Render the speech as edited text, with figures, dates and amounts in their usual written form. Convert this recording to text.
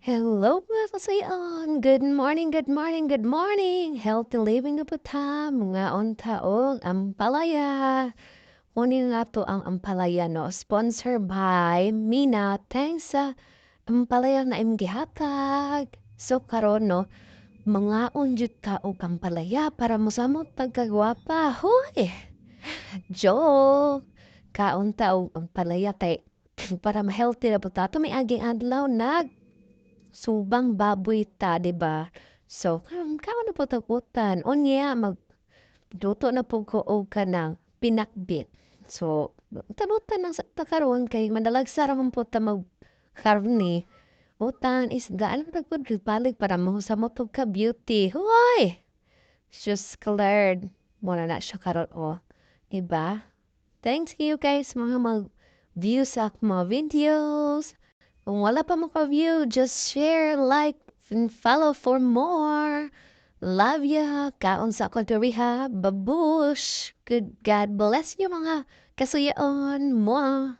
Hello mga kasayon! Good morning, good morning, good morning! Healthy living na po ta, mga untaong ampalaya. Kunin nga to ang ampalaya, no? Sponsor by Mina. Thanks sa ampalaya na imgihatag. So karon no, mga unjut ka o kampalaya para mo sa mo tagkagwapa. Huy! Joke! Kaunta o ampalaya tay. Para ma-healthy na po ta. Ito may aging adlaw nag subang baboy ta, 'di ba? So, kaon na po tagutan. Unya, magluto na po ko og kanang pinakbit. So, talutan ng sa karon kay madalag sa ramon po ta mag karne. Utan isda ano ra pud palig para mo sa motog ka beauty. Hoy! Just cleared. Mo na siya karon o. Iba? Thanks you guys mga mag-views sa akong mga videos. Kung wala pa mo ka-view, just share, like, and follow for more. Love ya. Kaon sa ako diriha. Babush. Good God bless you mga kasuyaon mo.